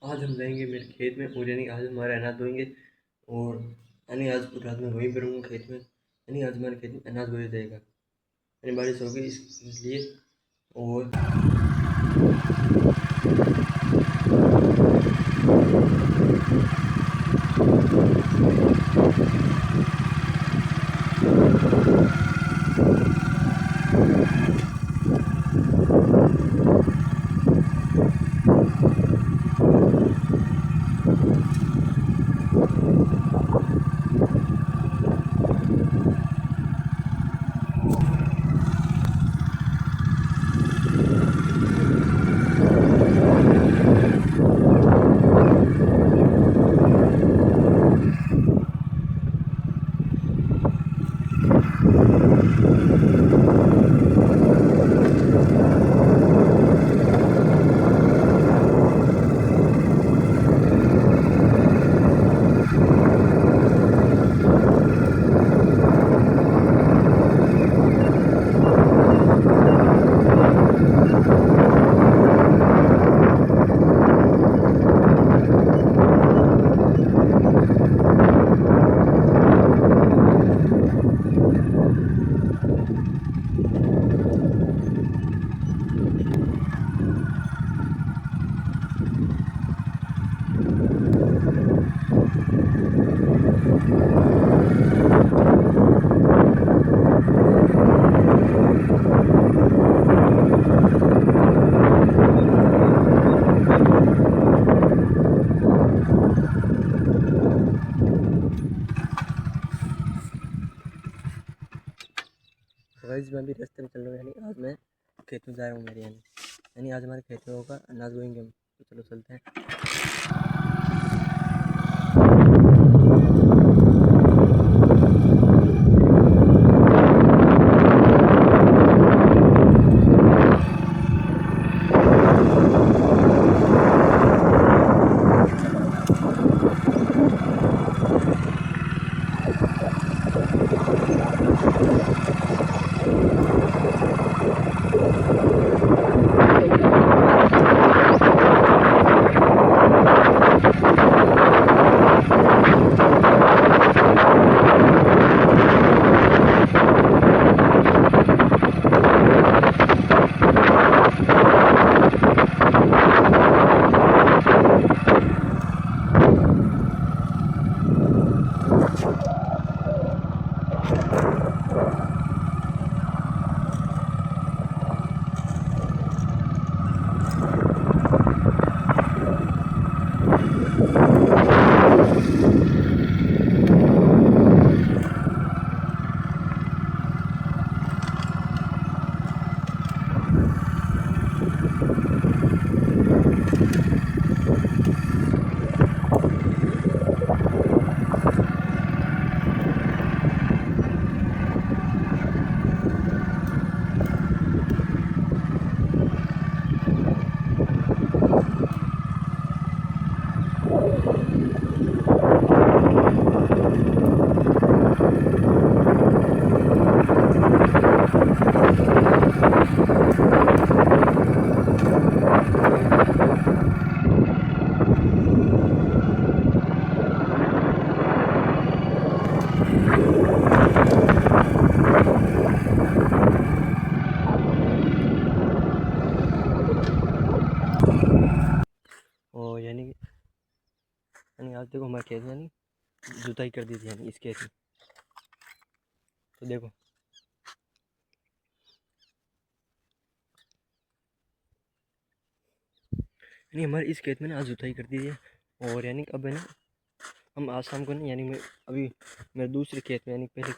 आज हम जाएंगे मेरे खेत में और यानी आज हमारे अनाज बोएंगे। और यानी आज रात में वहीं पर रहूँगा खेत में। यानी आज हमारे खेत में अनाज बोया जाएगा, यानी बारिश होगी इसलिए। और गाइस मैं भी रास्ते में चल रहा हूँ, यानी आज मैं खेत में जा रहा हूँ मेरे यानी आज हमारे खेत में होगा अनाज बोएंगे हम। तो चलो चलते हैं। और यानी आज देखो हमारे खेत में यानी जुताई कर दी थी, यानी इस खेत में। तो देखो यानी हमारे इस खेत में ना आज जुताई कर दी है। और यानी अब है ना हम आज शाम को ना यानी मैं अभी मेरे दूसरे खेत में, यानी पहले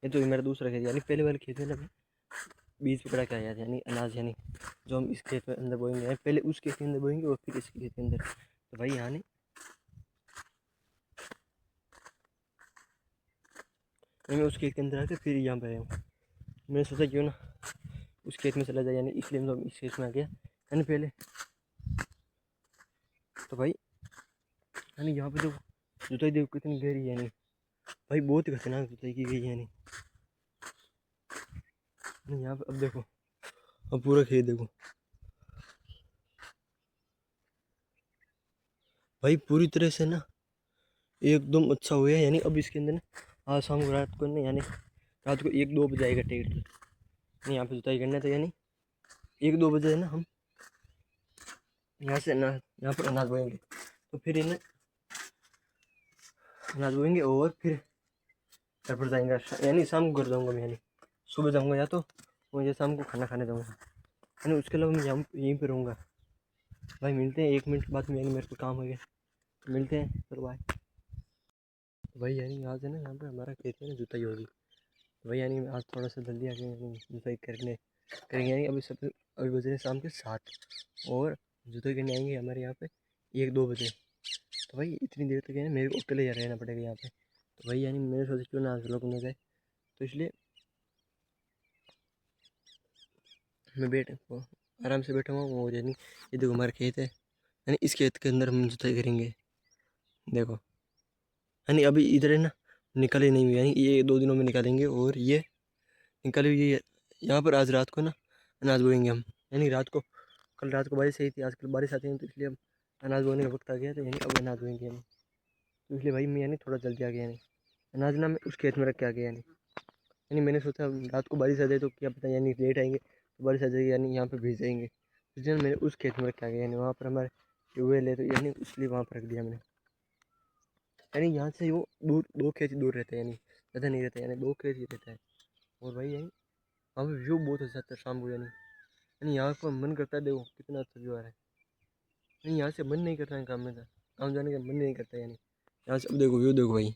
ये तो मेरा दूसरा खेत, यानी पहले वाले खेत में ना मैं बीज पकड़ा के आया था, यानी अनाज, यानी जो हम इस खेत में अंदर बोएंगे, यानी पहले उस खेत के अंदर बोएंगे और फिर इस खेत के अंदर। तो भाई यहाँ मैं उस खेत के अंदर आकर फिर यहाँ पर आया हूँ। मैंने सोचा क्यों ना उस खेत में चला जाए, यानी इसलिए हम इस खेत में आ गया यानी पहले। तो भाई यानी यहाँ पे देखो जुताई देखो कितनी गहरी है, यानी भाई बहुत ही खतरनाक जुताई की गई है। यानी यहाँ पे अब देखो, अब पूरा खेत देखो, भाई पूरी तरह से ना एकदम अच्छा हुआ है। यानी अब इसके अंदर ना आज शाम को रात को ना यानी रात को 1-2 बजे आएगा ट्रैक्टर। नहीं यहाँ पे जुताई करना तो यानी 1-2 बजे है ना हम यहाँ से ना यहाँ पर अनाज बोएंगे। तो फिर इन्हें अनाज बोएंगे और फिर घर पर जाएंगे। यानी शाम को घर जाऊँगा मैं, यानी सुबह जाऊँगा या तो मुझे शाम को खाना खाने जाऊँगा। यानी उसके अलावा मैं यहाँ यहीं पर रहूँगा। भाई मिलते हैं 1 मिनट बाद में, यानी मेरे को काम हो गया, मिलते हैं फिर बाय। तो भाई यानी आज है ना यहाँ पर हमारा खेत में ना जुताई होगी। तो भाई यानी आज थोड़ा सा जल्दी आके यानी जुताई करेंगे। यानी अभी बज रहे शाम के 7 और जुताई करने आएंगे हमारे यहाँ पे 1-2 बजे। तो भाई इतनी देर तक है ना मेरे को अकेले रहना पड़ेगा यहाँ पे। तो भाई यानी मेरे सोचा क्यों ना आज लोग ना जाए, तो इसलिए मैं आराम से बैठा हुआ हूँ। यानी ये देखो हमारा खेत है, यानी इस खेत के अंदर हम जुताई करेंगे। देखो यानी अभी इधर है ना निकले नहीं हुई, यानी ये 2 दिनों में निकालेंगे। और ये निकले हुई यहाँ पर आज रात को ना अनाज बोएंगे हम। यानी कल रात को बारिश आई थी, आजकल बारिश आती है, तो इसलिए हम अनाज बोने का वक्त आ गया। तो यानी अब अनाज बोएंगे यानी, तो इसलिए भाई मैं यानी थोड़ा जल्दी आ गया। यानी अनाज ना मैं उस खेत में रख के आ गया। यानी मैंने सोचा रात को बारिश आ जाए तो क्या पता, यानी लेट आएंगे तो बारिश आ जाएगी, यानी यहाँ पे भीग जाएंगे। इसलिए मैंने उस खेत में रख के आ गया। यानी वहाँ पर हमारे ट्यूबवेल है, तो यानी इसलिए वहाँ पर रख दिया मैंने। यानी यहाँ से वो दूर 2 खेत ही दूर रहते हैं, यानी ज़्यादा नहीं रहता, यानी 2 खेत ही रहता है। और भाई यानी वहाँ पे व्यू बहुत अच्छा आता है शाम को। यानी यहाँ पर मन करता है, देखो कितना अच्छा व्यू आ रहा है। यानी यहाँ से मन नहीं करता है काम जाने का मन नहीं करता। यानी यहाँ से अब देखो व्यू, देखो भाई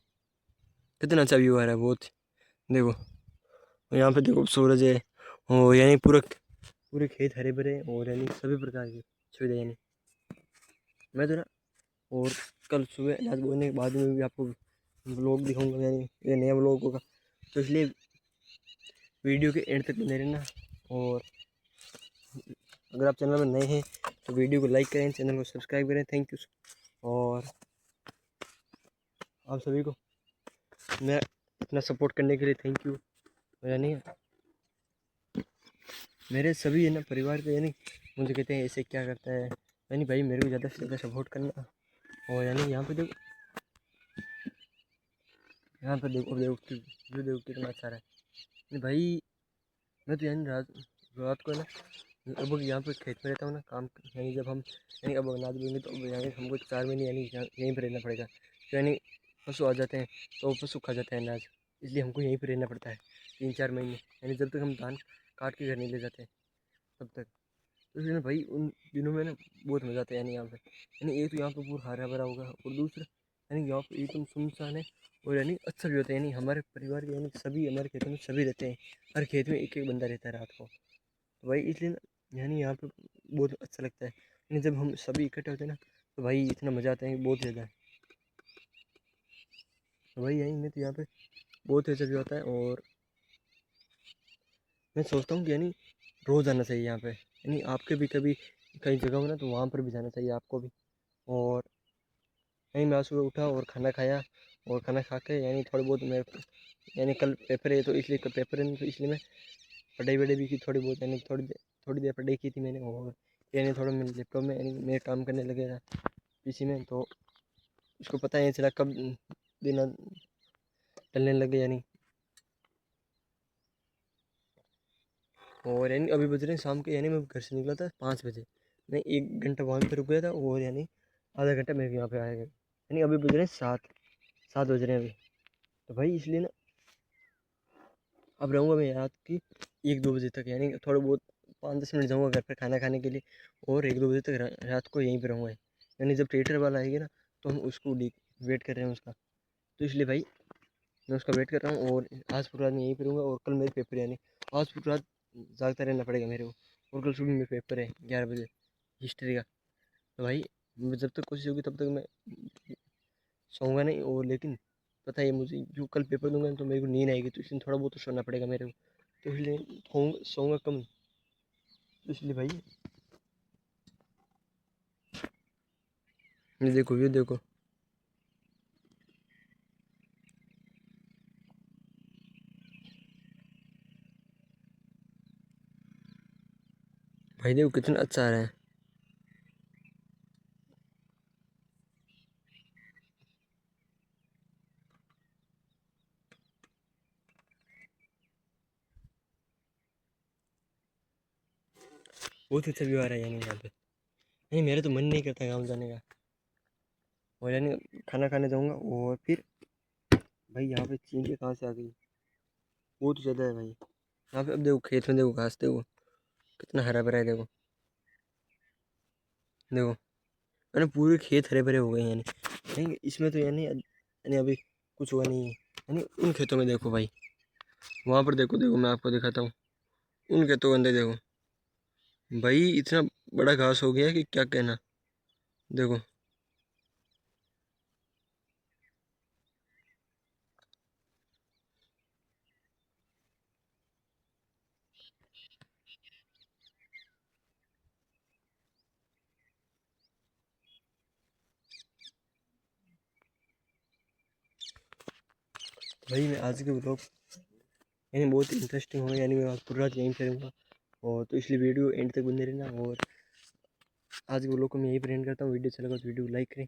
कितना अच्छा व्यू आ रहा है बहुत। देखो यहाँ पे देखो सूरज है, और यानी पूरे खेत हरे भरे हैं, और यानी सभी प्रकार की सुविधा। यानी मैं तो ना और कल सुबह अनाज बोने के बाद में भी आपको व्लॉग दिखाऊंगा, यानी ये नया व्लॉग होगा। तो इसलिए वीडियो के एंड तक बने रहना। और अगर आप चैनल में नए हैं तो वीडियो को लाइक करें, चैनल को सब्सक्राइब करें। Thank you. और आप सभी को मैं इतना सपोर्ट करने के लिए थैंक यू। यानी मेरे सभी है ना परिवार के, यानी मुझे कहते हैं ऐसे क्या करता है। यानी भाई मेरे को ज़्यादा से ज़्यादा सपोर्ट करना। और यानी यहाँ पे देखो, यहाँ पर देखो देखो कितना अच्छा रहा है। नहीं भाई मैं तो यानी रात को ना अब यहाँ पर खेत में रहता हूँ ना काम, यानी जब हम यानी अब अनाज बोएंगे तो अब यानी हमको 4 महीने यानी यहीं पर रहना पड़ेगा। तो यानी पशु आ जाते हैं तो पशु खा जाते हैं अनाज, इसलिए हमको यहीं पर रहना पड़ता है 3-4 महीने। यानी जब तक हम धान काट के घर नहीं ले जाते तब तक। तो इसलिए भाई उन दिनों में ना बहुत मज़ा आता है। यानी यहाँ पे यानी एक तो यहाँ पे पूरा हरा भरा होगा, और दूसरा यानी यहाँ पे एकदम सुनसान है, और यानी अच्छा भी होता है। यानी हमारे परिवार के यानी सभी हमारे खेतों में सभी रहते हैं, हर खेत में एक एक बंदा रहता है रात को। तो भाई इसलिए ना यानी यहाँ पे बहुत अच्छा लगता है। यानी जब हम सभी इकट्ठे होते हैं ना तो भाई इतना मज़ा आता है बहुत ज़्यादा। तो भाई यही मैं तो यहाँ पे बहुत अच्छा भी होता है। और मैं सोचता हूँ कि यानी रोज़ आना चाहिए यहाँ पे। यानी आपके भी कभी कई जगह हो ना तो वहाँ पर भी जाना चाहिए आपको भी। और यहीं मैं सुबह उठा और खाना खाया, और खाना खा के यानी थोड़ी बहुत मैं यानी कल पेपर है तो इसलिए कल पेपर है तो इसलिए मैं पढ़ाई वढ़ाई भी की थोड़ी बहुत। यानी थोड़ी देर पढ़ाई की थी मैंने। और यानी थोड़ा मैं लैपटॉप में यानी मैं काम करने लगे था पीसी में, तो उसको पता नहीं चला कब दिन टलने लगे। यानी और यानी अभी बज रहे हैं शाम के, यानी मैं घर से निकला था 5 बजे, मैं 1 घंटा वहाँ पर रुक गया था, और यानी आधा घंटा मेरे यहाँ पे आएगा। यानी अभी बज रहे हैं 7 बज रहे हैं अभी। तो भाई इसलिए ना अब रहूँगा मैं रात की 1-2 बजे तक। यानी थोड़ा बहुत 5-10 मिनट जाऊँगा घर पर खाना खाने के लिए, और 1-2 बजे तक रात को यहीं पर रहूँगा। यानी जब थिएटर वाला आएगा ना तो हम उसको वेट कर रहे हैं उसका। तो इसलिए भाई मैं उसका वेट कर रहा हूँ, और आज पूरी रात मैं यहीं पर रहूँगा। और कल मेरे पेपर है, यानी आज पूरी रात जागता रहना पड़ेगा मेरे को। और कल सुबह मेरे पेपर है 11 बजे हिस्ट्री का। तो भाई जब तक कोशिश होगी तब तक मैं सोऊंगा नहीं। और लेकिन पता है मुझे जो कल पेपर दूंगा तो मेरे को नींद आएगी, तो इसलिए थोड़ा बहुत तो सोना पड़ेगा मेरे को। तो इसलिए सोऊंगा कम। तो इसलिए भाई ये देखो ये देखो भाई देखो कितना अच्छा आ रहा है। बहुत अच्छा व्यू आ रहा है यानी यहाँ पे। नहीं मेरा तो मन नहीं करता गाँव जाने का। और यानी खाना खाने जाऊँगा और फिर भाई यहाँ पे चींटियाँ कहाँ से आ गई, बहुत ज़्यादा है भाई यहाँ पे। अब देखो खेत में देखो घास देखो कितना हरा भरा है, देखो देखो यानी पूरे खेत हरे भरे हो गए हैं यानी। नहीं इसमें तो यानी अभी कुछ हुआ नहीं है। यानी उन खेतों में देखो भाई, वहाँ पर देखो देखो मैं आपको दिखाता हूँ, उन खेतों के अंदर देखो भाई इतना बड़ा घास हो गया कि क्या कहना। देखो भाई मैं आज के ब्लॉग यानी बहुत इंटरेस्टिंग होगा, यानी मैं पूरा रात यहीं करूँगा। और तो इसलिए वीडियो एंड तक बने रहना। और आज के ब्लॉग को मैं यहीं पर एंड करता हूँ। वीडियो अच्छा लगा तो वीडियो को लाइक करें।